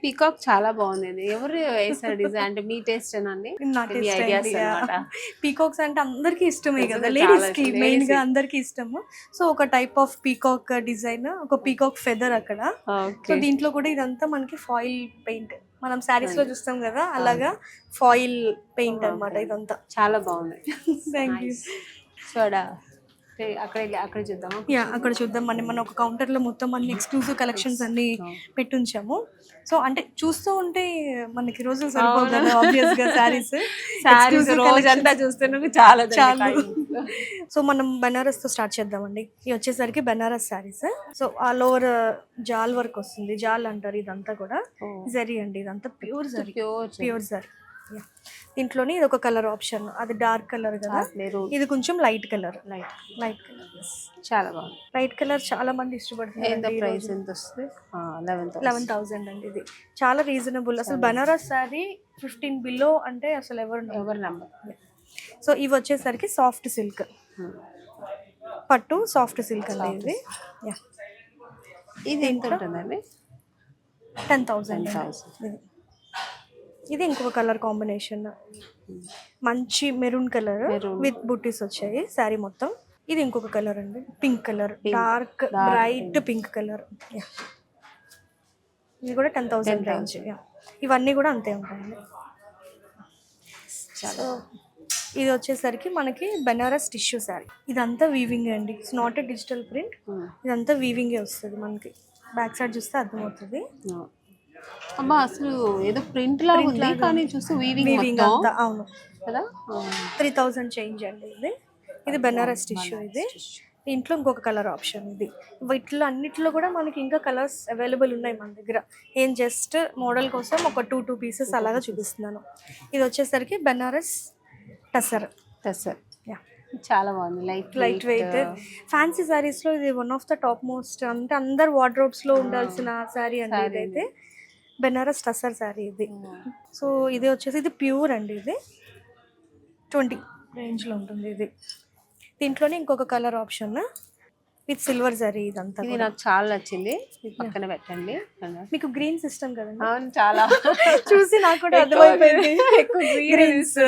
Peacock చాలా బాగుంది. ఇది ఎవరు వేసారు డిజైన్? అంటే మీ టేస్ట్ అండి? నా మీ టేస్ట్ ఐడియాస్ అయింది. అన్నమాట. పీకాక్స్ అంటే అందరికీ ఇష్టమే కదా, నిజంగా లేడీస్ చాలా కి ఇష్టం. మెయిన్ గా Ladies కి. అందరికీ ఇష్టము. సో ఒక టైప్ ఆఫ్ పీకాక్ డిజైన్, ఒక పీకాక్ ఫెదర్ అక్కడ. So okay. దీంట్లో కూడా ఇదంతా మనకి ఫాయిల్ పెయింట్, మనం శారీస్ లో చూస్తాం కదా అలాగా ఫాయిల్ పెయింట్ అన్నమాట ఇదంతా. చాలా బాగుంది. Thank you. చూడా అక్కడ చూద్దాం. యా అక్కడ చూద్దాం. మనం ఒక కౌంటర్ లో మొత్తం అన్ని ఎక్స్క్లూజివ్ కలెక్షన్స్ అన్ని పెట్టుంచాము. సో అంటే చూస్తూ ఉంటే మనకి రోజు సరిపోదు కదా ఆబ్వియస్ గా శారీస్. రోజంతా చూస్తే చాలా చాలు. సో మనం బెనారస్ తో స్టార్ట్ చేద్దామండి. ఇది వచ్చేసరికి Banaras saris. So all over jaal work వస్తుంది, జాల్ అంటారు ఇదంతా కూడా. జరీ అండి ఇదంతా ప్యూర్ జరీ, ప్యూర్ జరీ. దీంట్లోని ఇది ఒక కలర్ ఆప్షన్, అది డార్క్ కలర్ కదా, ఇది కొంచెం లైట్ కలర్. లైట్ కలర్ చాలా బాగుంది. లైట్ కలర్ చాలా మంది ఇష్టపడుతున్నారు. ప్రైస్ ఎంత వస్తుంది? 11,000 అండి. ఇది చాలా రీజనబుల్. అసలు బనారస్ శారీ 15 బిలో అంటే అసలు ఎవరు నమ్మరు. సో ఇవి వచ్చేసరికి సాఫ్ట్ సిల్క్, పట్టు సాఫ్ట్ సిల్క్ అండి ఇది. ఇది ఎంత ఉంటుందండి? 10,000. ఇది ఇంకొక కలర్ కాంబినేషన్, మంచి మెరూన్ కలర్ విత్ బుట్టీస్ వచ్చాయి శారీ మొత్తం. ఇది ఇంకొక కలర్ అండి, pink colour, dark bright pink colour. ఇది కూడా 10,000 రేంజ్. ఇవన్నీ కూడా అంతే ఉంటాయండి. సో ఇది వచ్చేసరికి మనకి బెనారస్ టిష్యూ శారీ. ఇదంతా వీవింగ్ అండి, it's not a digital print. ఇదంతా వీవింగే వస్తుంది మనకి. బ్యాక్ సైడ్ చూస్తే అర్థమవుతుంది. అమ్మా అసలు ఏదో ప్రింట్ లాగా ఉంది కానీ చూస్తే వీవింగ్ అంతా. అవును కదా. 3,000 చేంజ్ అండి ఇది. ఇది బెనారస్ టిష్యూ. ఇది దీంట్లో ఇంకొక కలర్ ఆప్షన్. ఇది వీటిలో అన్నిట్లో కూడా మనకి ఇంకా కలర్స్ అవైలబుల్ ఉన్నాయి మన దగ్గర. ఏం జస్ట్ మోడల్ కోసం ఒక 2 పీసెస్ అలాగా చూపిస్తున్నాను. ఇది వచ్చేసరికి బెనారస్ టసర్. చాలా బాగుంది. లైట్ వెయిట్ ఫ్యాన్సీ శారీస్ లో ఇది one of the top most, అంటే అందరు వార్డ్రోబ్స్ లో ఉండాల్సిన శారీ అండి ఇదైతే. బెనారస్ టసర్ శారీ ఇది. సో ఇది వచ్చేసి ఇది ప్యూర్ అండి, ఇది 20 రేంజ్ లో ఉంటుంది ఇది. దీంట్లోనే ఇంకొక colour option with silver zari. ఇదంతా ఇది నాకు చాలా నచ్చింది. పక్కన పెట్టండి. మీకు గ్రీన్ సిస్టమ్ కదండి. అవును చాలా చూసి నాకు కూడా అర్థమైపోయింది. ఎక్కువ గ్రీన్స్